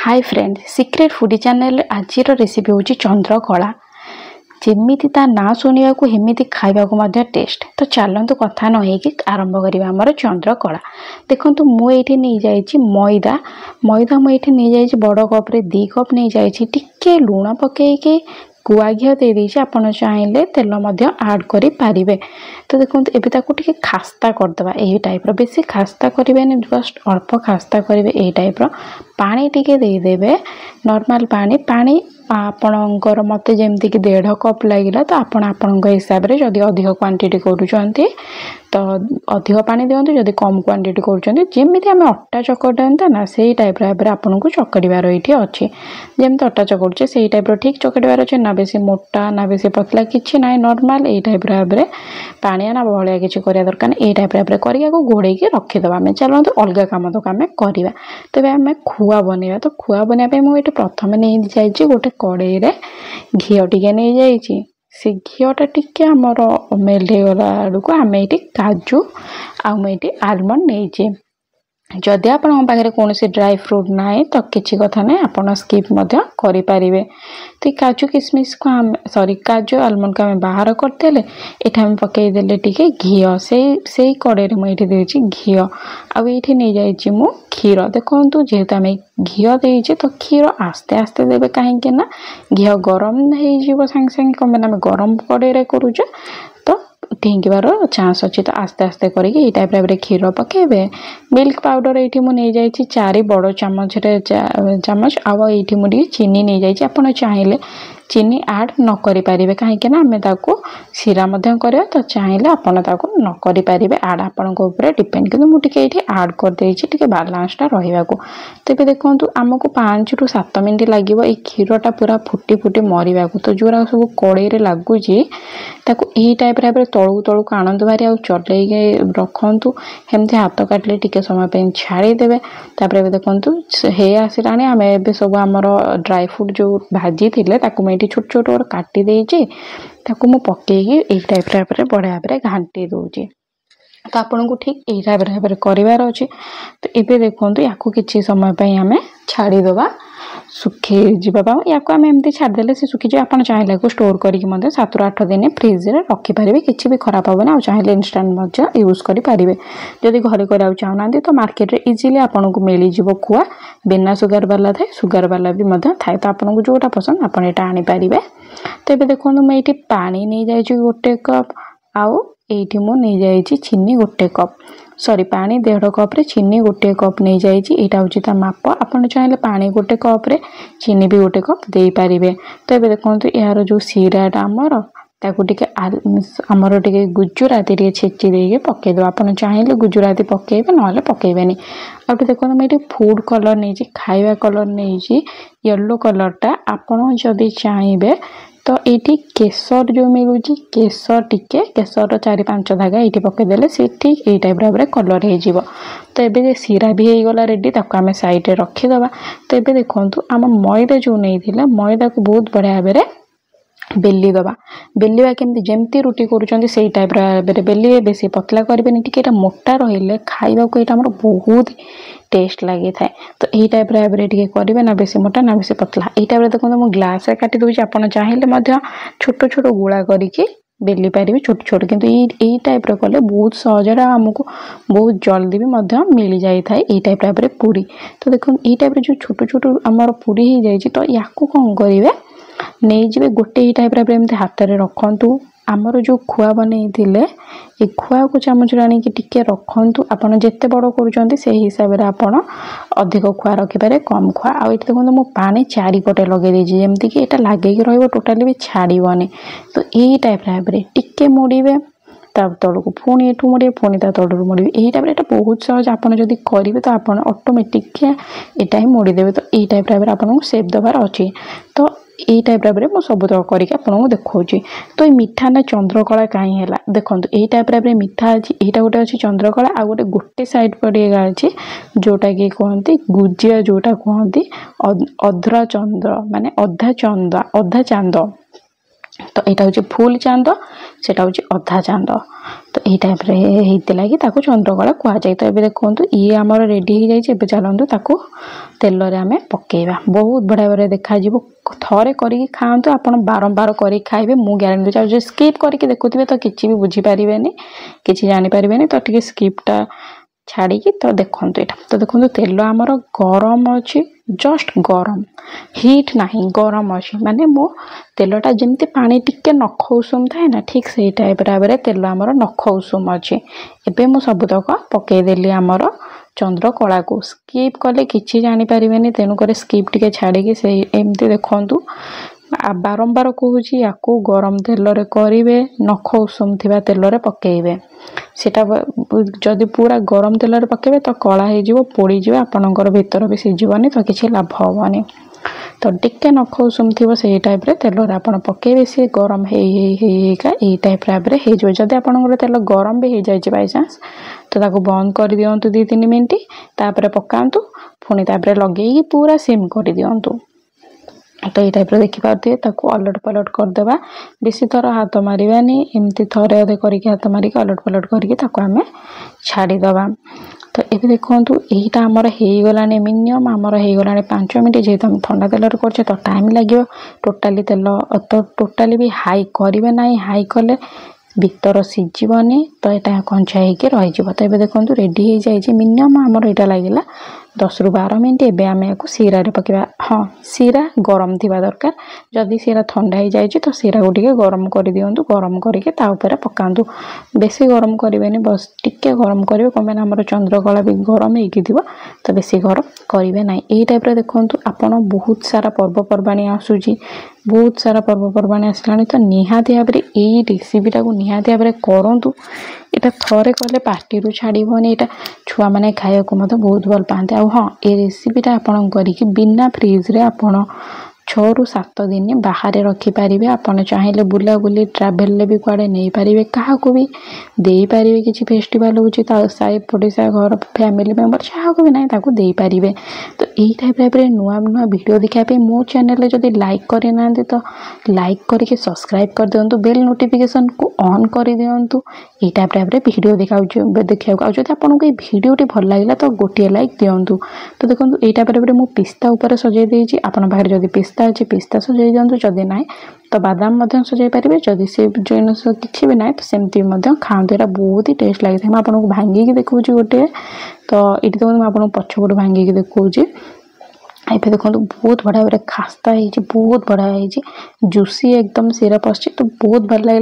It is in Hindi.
Hi friend secret foodie channel आज रेसिपी हूँ चंद्रकला। जमीती ता ना शुणा को हेमिति खावा टेस्ट। तो चलतु कथा न आरंभ करवा आमर चंद्रकला। देखो मुझे नहीं जाइए मैदा मैदा मुझे नहीं जाइए बड़ कप्रे 2 कप नहीं जाइए टिके लुण पकईकि गुआ घी दे दीजिए। आपड़ चाहिए तेल आड करें। तो देखो एबे ताको टिके खास्ता करदे यही टाइप बेसी खास्ता करें जस्ट अल्प खास्ता करेंगे यही टाइप पानी टिके देदेवे नॉर्मल पानी आपणकर मत जमीक 1.5 कप लगे तो आपण हिसाब से जदि अधिक क्वांटिटी करुँच तो अधिक पानी दिंतु जदि कम क्वांटिटी करुँच आम अटा चकटा ना से टाइप आपन को चकड़ार ये अच्छी जमी अटा चकड़े से टाइप ठीक चकड़ार अच्छे ना बेसी मोटा ना बेसी पतला किसी ना नॉर्मल ये टाइप भाव पानिया ना बहलिया किसी करा दरकार ये टाइप भाव घोड़े रखीदे। आम चलते अलग कम तो आम करवा तेज आम खुआ बनवा। तो खुआ बनवाई मुझे प्रथम नहीं जाइए गोटे कड़े घी टे नहीं जाइए से घीटा टिके आमर मेल्हे गला आड़क आम ये काजू आमटे आलमंड नहीं जदि आपण पाखे कौन ड्राई फ्रूट ना तो किसी कथा ना आप स्किप करें। तो काजू किशमिश को आम सॉरी काजू आलमंड को आम बाहर करदे ये पकईदे टी घी से कड़े मुझे देती घी आईटी नहीं जाइए मु क्षीर। देखो जेहेतु आम घी देचे तो क्षीर आस्ते आस्ते देवे कहीं घी गरम हो सांगे सांगे कम आम गरम कड़े करुचे तो ढींकबार चांस अच्छी। तो आस्ते आस्ते करके टाइप क्षीर पकेबे। मिल्क पाउडर ये नहीं जाइए 4 बड़ चामच चामच आईटी मुझे चीनी नहीं जाइए। आप चाहिए चीनी आड न करें कहीं आम सीरा करवा तो चाहिए आपड़ न करें आड आपण डिपेंड कि मुझे ये आड करदे बालांसटा रहा। तो ये देखो आमको 5 ରୁ 7 मिनट लगे ये क्षीरटा पूरा फुटी फुटी मरवा को। तो जो सब कड़े लगुच यही टाइप भाव तलू तलू आणतु भारी आ चल रखु एमती हाथ काटिले टिके समय छाड़ीदे। तापर देखो हे आसला आम ए सब आमर ड्राई फ्रूट जो भाजी थे मुझे छोट छोट काटी देची मु पकईकि यही टाइप बढ़िया भाव घाटी दूची। तो आपन को ठीक यही टाइप भाव करार अच्छे। तो ये देखो या कि समय आम छाड़ीदबा सुखी जावा या आम एमती छाड़दे से सुखी जाए। आप चाहिए स्टोर करके 7 ରୁ 8 दिन फ्रिज रे रखिपारे किसी भी खराब हेनी। आ चाहिए इनस्टांट यूज करें। जदि घरे करा चाहूना तो मार्केट रे इजिली आपन को मिल जाव खुआ बिना सुगार वाला थाए सुगार वाला भी थाए। तो आपन को जोटा पसंद आप आनीपारे। तो ये देखो मुझे पानी नहीं जाइए 1 कप आउ ये नहीं जाइए चीनी 1 कप सॉरी पानी 1.5 कप रे चीनी 1 कप नहीं जाइए यहाँ हूँ माप। आप चाहिए पानी 1 कप रे चीनी भी 1 कप दे पारे। तो ये देखो यार जो सीराटा आमर ताकू टिके आमर टिके गुजराती टे छेची देके पकईदे। आप चाहिए गुजराती पकईबे ना पकईबेनी। आ देखो मुझे फूड कलर नहीं खाଇବା कलर नहीं येलो कलरटा आपड़ जदि चाहिए तो ये केसर जो मिलूँ केसर टिके केसर 4-5 धागा ये पकईदे सी ठीक यही टाइप भाव कलर हो। तो ये सीरा भी हो गला रेडी आम साइड रखीदे। तो ये देखो आम मैदा जो नहीं मैदा को बहुत बढ़िया भाव बेली दबा बेलिया केमती जमती रुटी करुँच से टाइप बेलिए बेसी पतला करें टी मोटा रही खावा को यहाँ बहुत टेस्ट लगी थाए। तो यही टाइप भाव करेंगे ना बेसी मोटा ना बेसी पतला यही टाइप देखो मुझे ग्लास काटी दूसरी। आप चाहिए छोट छोट गुड़ा करके बेली पारे छोट छोट किंतु यही टाइप कले बहुत सहज आमको बहुत जल्दी भी मिल जाए यही टाइप भाव पूरी। तो देखो यही टाइप जो छोट छोट आमर पूरी हो जाए तो या कौन करेंगे नहीं जी गोटे ही टाइप एमती हाथ में रखु। आमर जो खुआ बनई ये खुआ को चामच आनी टिके रखु। आपड़ जिते बड़ कर हिसाब से आप अधिक खुआ रखिपारे कम खुआ। आ देखो मु पानी 4 पटे लगे देजी जमती कि यहाँ लगे टोटाली भी छाड़बनी। तो यही टाइप भाव टिके मोड़े तल को पुणी ये मुड़े पुणी तलू मुड़े यही टाइप यहाँ बहुत सहज। आप करेंगे तो आप ऑटोमेटिक यहाँ मोड़ीदेवे। तो यही टाइप भाव आपको सेप देवार अच्छी। तो यही टाइप भाव में सब करके आपको देखा। तो ये मीठा ना चंद्रकला कहीं है देखो यही टाइप भाव मीठा अच्छी यहाँ गोटे अच्छी चंद्रकला आ गोटे साइड पड़ेगा अच्छी जोटा कि कहते गुजिया जोटा कहते अध्रा चंद्र माने अधा चांद तो यहाँ हूँ फुल चांद सेटा हूँ अधा चांद तो यही टाइप होता लगी चंद्रकला कहुए। तो ये देखो ये आमर रेडी हो जाए चलतु ताकू तेल आम पकेबा बहुत बढ़िया बढ़िया देखा थरे करके खातु आप बारंबार कर खाइबे मु ग्यारंटी चाहूँ स्किप करके देखुवे तो किसी भी बुझीपारे कि जानीपारे तो टी स्किप्टा छाड़ी तो देखु यहाँ तो देखो तेल आमर गरम अच्छी जस्ट गरम हिट नहीं गरम अच्छी माने मो तेलटा जमती पानी टिके नख उषुम थाए ना ठीक से टाइप भाव तेल आमर नख उषुम अच्छी एबे मु सबुतक पकईदेली आमर चंद्रकला को स्किप कले किसी जानीपारे तेणुक स्किप टिके छाड़ी से एमती देखु बारंबार कहूँ या गरम तेल करेंगे नख उषुम थी तेल पकईबे सेटा जदि पूरा गरम तेल पकईबे तो कला हो पोड़ आपणकर भीतर भी सीझबनी तो किसी लाभ हेनी तो टिके नख उषुम थी से टाइप तेल आप पकईबे सी गरम होगा यही टाइप भाव हो जदि आपंकर तेल गरम भी हो जाए बाई चान्स तो ताको बंद कर दिंतु 2-3 मिनट तापर पकातु पुणी तापर लगे पूरा सिम कर दिंतु। तो ये टाइप देखिपे अलट पलट करदे बेसी थर हाथ मारानी एमती थरे अधे करके हाथ मारिक अलट पलट करके आम छाड़ीदबा। तो ये देखो यहीटा आमर होगला मिनिमम आमर होगला 5 मिनट जेहेतु आम ठंडा तेल कर तो टाइम लगे टोटाली तेल तो टोटाली भी हाई करेंगे ना हाई कले भीतर सीझबनी तो यहाँ कंचा होकर रही। तो ये देखो रेडी हो जाए मिनिमम आमर यहाँ लगे 10-12 मिनट एवं आम या सीरा पकड़ा हाँ सीरा गरम थी दरकार जदि सीरा ठंडा हो जाए तो सीरा को टिके गरम कर दिंतु गरम करके पकातु बेसी गरम करेंगे बस टिके गरम करेंगे कम आम चंद्रकला भी गरम हो तो बेसी गरम करेंगे ना यही टाइप देखु आपड़ बहुत सारा पर्वपर्वाणी आसूची बहुत सारा पर्वपर्वाणी आसला तो निहाती भाव में यही रेसिपीटा को निहाती भाव में करूँ यहाँ थरे कले पार्टी छाड़बनी यहाँ छुआ मैंने खाया बहुत भल पाते हाँ ये रेसिपीटा आपन करके बिना फ्रिज्रे आपड़ 6-7 दिन बाहर रखिपारे आपड़ चाहिए बुला बुली ट्राभेल भी कुआड़े नहीं पारे क्या भी दे पारे किसी फेस्टिवल हो साई पड़ोसा घर फैमिली मेंबर जहाँ को भी ना दे पारे। तो यही टाइप भाव में नुआ नुआ वीडियो देखापी मो चैनल जब लाइक करना तो लाइक करके सब्सक्राइब कर दिंतु बेल नोटिफिकेशन को ऑन कर दिंतु यही टाइप भाव में वीडियो देखा जब आपको ये वीडियोटी भल लगे तो गोटे लाइक दिंतु। तो देखो यही टाइप भाव में मुझे पिस्ता उपर सजाई देती आपन पाखे जब पिस्ता अच्छे पिस्ता सजाई दिंतु जदि ना तो बादाम सजाई पारे जदि से जिनस किसी भी ना तो सेमती खाते यहाँ बहुत ही टेस्ट लगी मैं आपको भांगिकी देखा गोटे तो ये देखो मुझे आपको पछपट भांगिकी देखा ये देखो बहुत बढ़िया भाव खास्ता बहुत बढ़िया जूसी एकदम सीरा पशि तो बहुत भल लगे।